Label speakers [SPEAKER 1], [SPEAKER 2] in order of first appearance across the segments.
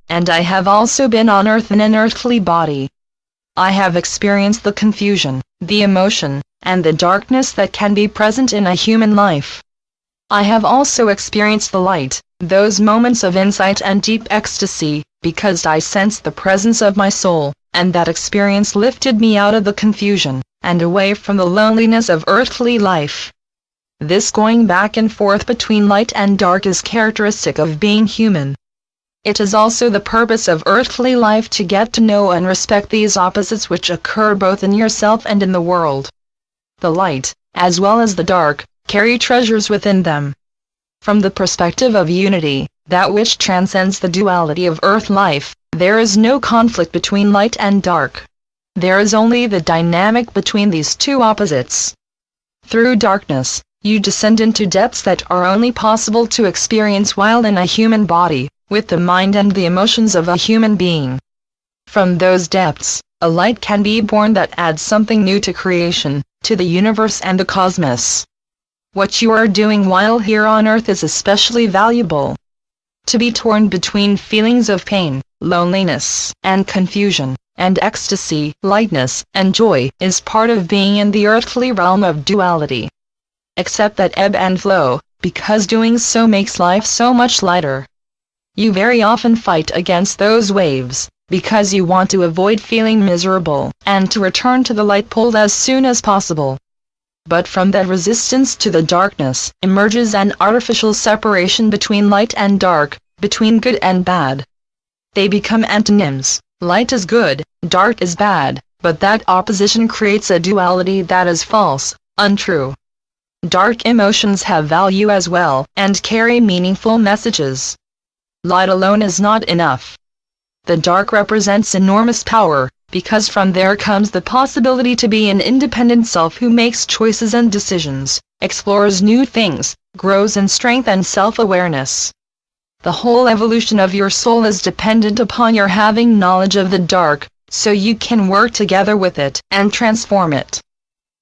[SPEAKER 1] and I have also been on earth in an earthly body. I have experienced the confusion, the emotion, and the darkness that can be present in a human life. I have also experienced the light, those moments of insight and deep ecstasy, because I sensed the presence of my soul, and that experience lifted me out of the confusion, and away from the loneliness of earthly life. This going back and forth between light and dark is characteristic of being human. It is also the purpose of earthly life to get to know and respect these opposites which occur both in yourself and in the world. The light, as well as the dark, carry treasures within them. From the perspective of unity, that which transcends the duality of earth life, there is no conflict between light and dark. There is only the dynamic between these two opposites. Through darkness, you descend into depths that are only possible to experience while in a human body, with the mind and the emotions of a human being. From those depths, a light can be born that adds something new to creation, to the universe and the cosmos. What you are doing while here on earth is especially valuable. To be torn between feelings of pain, loneliness, and confusion, and ecstasy, lightness, and joy, is part of being in the earthly realm of duality. Accept that ebb and flow, because doing so makes life so much lighter. You very often fight against those waves, because you want to avoid feeling miserable, and to return to the light pole as soon as possible. But from that resistance to the darkness, emerges an artificial separation between light and dark, between good and bad. They become antonyms. Light is good, dark is bad, but that opposition creates a duality that is false, untrue. Dark emotions have value as well, and carry meaningful messages. Light alone is not enough. The dark represents enormous power, because from there comes the possibility to be an independent self who makes choices and decisions, explores new things, grows in strength and self-awareness. The whole evolution of your soul is dependent upon your having knowledge of the dark, so you can work together with it and transform it.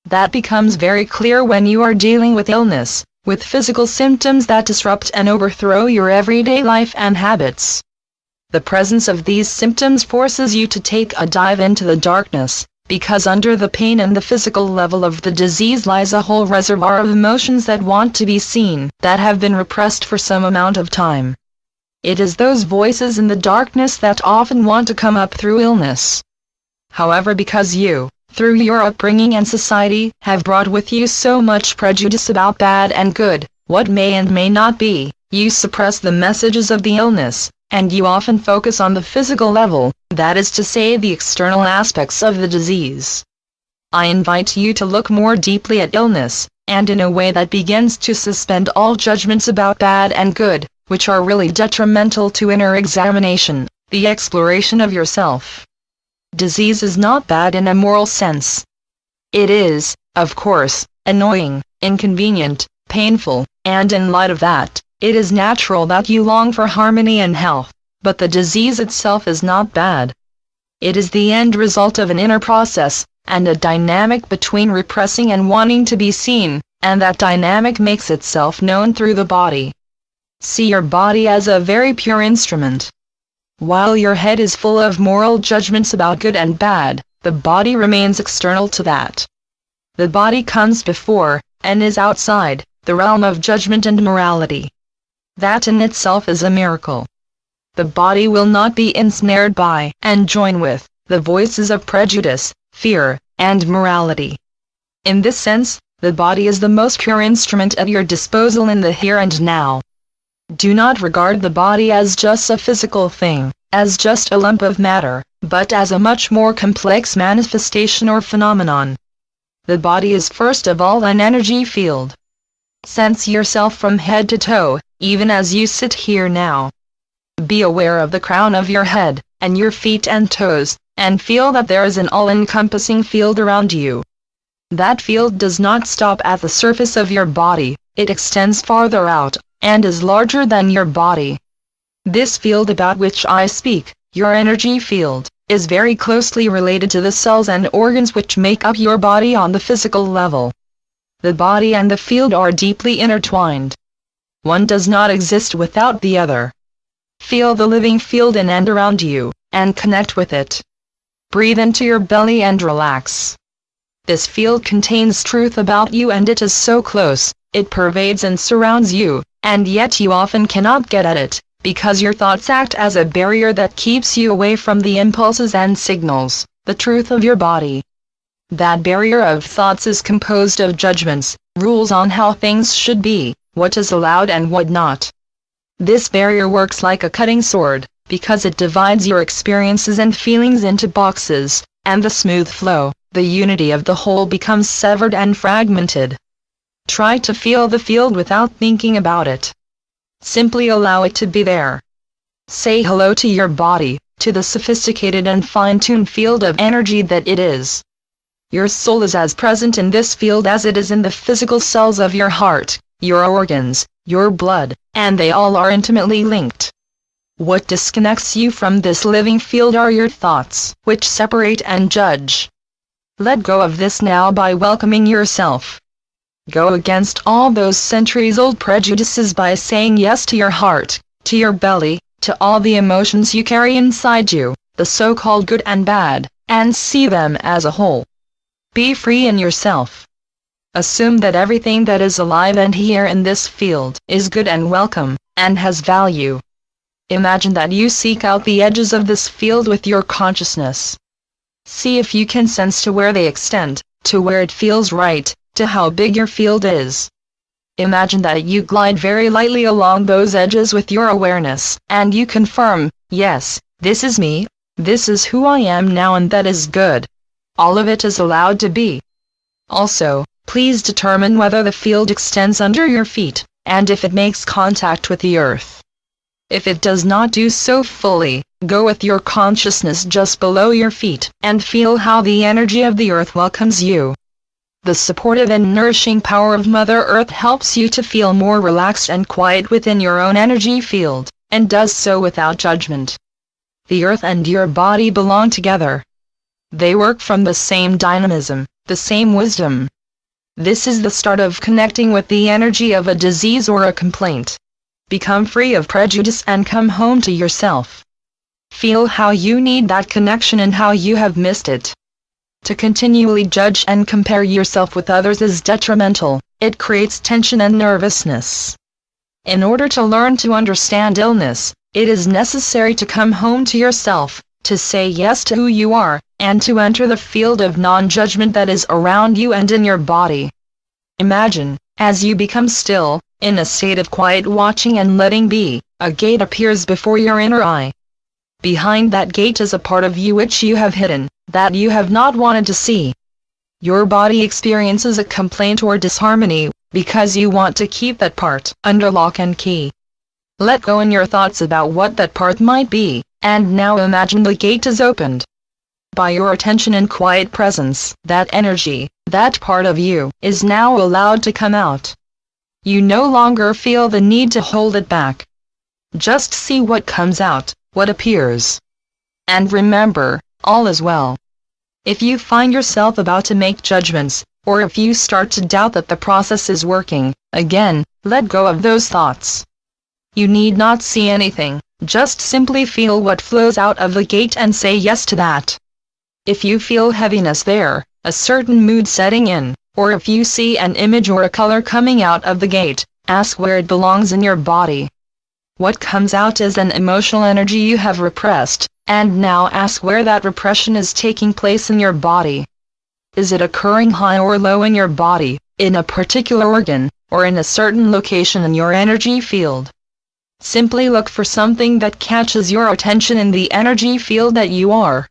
[SPEAKER 1] That becomes very clear when you are dealing with illness, with physical symptoms that disrupt and overthrow your everyday life and habits. The presence of these symptoms forces you to take a dive into the darkness, because under the pain and the physical level of the disease lies a whole reservoir of emotions that want to be seen, that have been repressed for some amount of time. It is those voices in the darkness that often want to come up through illness. However, because you, through your upbringing and society, have brought with you so much prejudice about bad and good, what may and may not be, you suppress the messages of the illness, and you often focus on the physical level, that is to say the external aspects of the disease. I invite you to look more deeply at illness, and in a way that begins to suspend all judgments about bad and good, which are really detrimental to inner examination, the exploration of yourself. Disease is not bad in a moral sense. It is, of course, annoying, inconvenient, painful, and in light of that, it is natural that you long for harmony and health, but the disease itself is not bad. It is the end result of an inner process, and a dynamic between repressing and wanting to be seen, and that dynamic makes itself known through the body. See your body as a very pure instrument. While your head is full of moral judgments about good and bad, the body remains external to that. The body comes before, and is outside, the realm of judgment and morality. That in itself is a miracle. The body will not be ensnared by, and join with, the voices of prejudice, fear, and morality. In this sense, the body is the most pure instrument at your disposal in the here and now. Do not regard the body as just a physical thing, as just a lump of matter, but as a much more complex manifestation or phenomenon. The body is first of all an energy field. Sense yourself from head to toe, even as you sit here now. Be aware of the crown of your head, and your feet and toes, and feel that there is an all-encompassing field around you. That field does not stop at the surface of your body, it extends farther out, and is larger than your body. This field about which I speak, your energy field, is very closely related to the cells and organs which make up your body on the physical level. The body and the field are deeply intertwined. One does not exist without the other. Feel the living field in and around you, and connect with it. Breathe into your belly and relax. This field contains truth about you, and it is so close, it pervades and surrounds you, and yet you often cannot get at it, because your thoughts act as a barrier that keeps you away from the impulses and signals, the truth of your body. That barrier of thoughts is composed of judgments, rules on how things should be, what is allowed and what not. This barrier works like a cutting sword, because it divides your experiences and feelings into boxes, and the smooth flow, the unity of the whole becomes severed and fragmented. Try to feel the field without thinking about it. Simply allow it to be there. Say hello to your body, to the sophisticated and fine-tuned field of energy that it is. Your soul is as present in this field as it is in the physical cells of your heart, your organs, your blood, and they all are intimately linked. What disconnects you from this living field are your thoughts, which separate and judge. Let go of this now by welcoming yourself. Go against all those centuries-old prejudices by saying yes to your heart, to your belly, to all the emotions you carry inside you, the so-called good and bad, and see them as a whole. Be free in yourself. Assume that everything that is alive and here in this field is good and welcome, and has value. Imagine that you seek out the edges of this field with your consciousness. See if you can sense to where they extend, to where it feels right, to how big your field is. Imagine that you glide very lightly along those edges with your awareness, and you confirm, yes, this is me, this is who I am now, and that is good. All of it is allowed to be. Also, please determine whether the field extends under your feet, and if it makes contact with the earth. If it does not do so fully, go with your consciousness just below your feet, and feel how the energy of the earth welcomes you. The supportive and nourishing power of Mother Earth helps you to feel more relaxed and quiet within your own energy field, and does so without judgment. The earth and your body belong together. They work from the same dynamism, the same wisdom. This is the start of connecting with the energy of a disease or a complaint. Become free of prejudice and come home to yourself. Feel how you need that connection and how you have missed it. To continually judge and compare yourself with others is detrimental. It creates tension and nervousness. In order to learn to understand illness, it is necessary to come home to yourself, to say yes to who you are, and to enter the field of non-judgment that is around you and in your body. Imagine, as you become still, in a state of quiet watching and letting be, a gate appears before your inner eye. Behind that gate is a part of you which you have hidden, that you have not wanted to see. Your body experiences a complaint or disharmony, because you want to keep that part under lock and key. Let go in your thoughts about what that part might be, and now imagine the gate is opened. By your attention and quiet presence, that energy, that part of you, is now allowed to come out. You no longer feel the need to hold it back. Just see what comes out, what appears. And remember, all is well. If you find yourself about to make judgments, or if you start to doubt that the process is working, again, let go of those thoughts. You need not see anything, just simply feel what flows out of the gate and say yes to that. If you feel heaviness there, a certain mood setting in, or if you see an image or a color coming out of the gate, ask where it belongs in your body. What comes out is an emotional energy you have repressed, and now ask where that repression is taking place in your body. Is it occurring high or low in your body, in a particular organ, or in a certain location in your energy field? Simply look for something that catches your attention in the energy field that you are.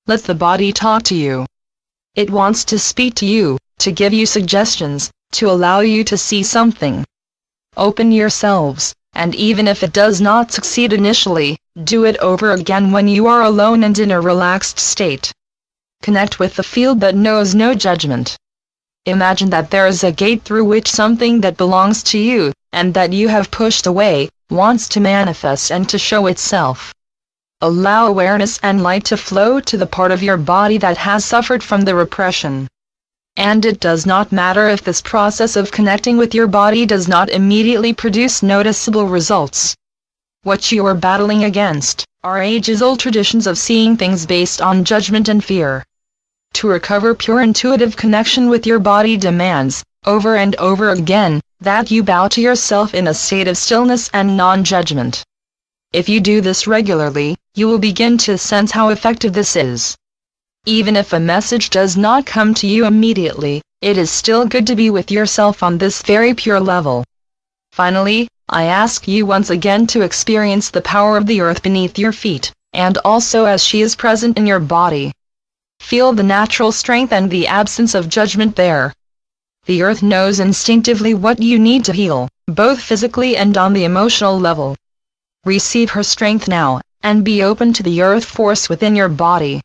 [SPEAKER 1] Let the body talk to you. It wants to speak to you, to give you suggestions, to allow you to see something. Open yourselves, and even if it does not succeed initially, do it over again when you are alone and in a relaxed state. Connect with the field that knows no judgment. Imagine that there is a gate through which something that belongs to you, and that you have pushed away, wants to manifest and to show itself. Allow awareness and light to flow to the part of your body that has suffered from the repression. And it does not matter if this process of connecting with your body does not immediately produce noticeable results. What you are battling against are ages-old traditions of seeing things based on judgment and fear. To recover pure intuitive connection with your body demands, over and over again, that you bow to yourself in a state of stillness and non-judgment. If you do this regularly, you will begin to sense how effective this is. Even if a message does not come to you immediately, it is still good to be with yourself on this very pure level. Finally, I ask you once again to experience the power of the earth beneath your feet, and also as she is present in your body. Feel the natural strength and the absence of judgment there. The earth knows instinctively what you need to heal, both physically and on the emotional level. Receive her strength now, and be open to the earth force within your body.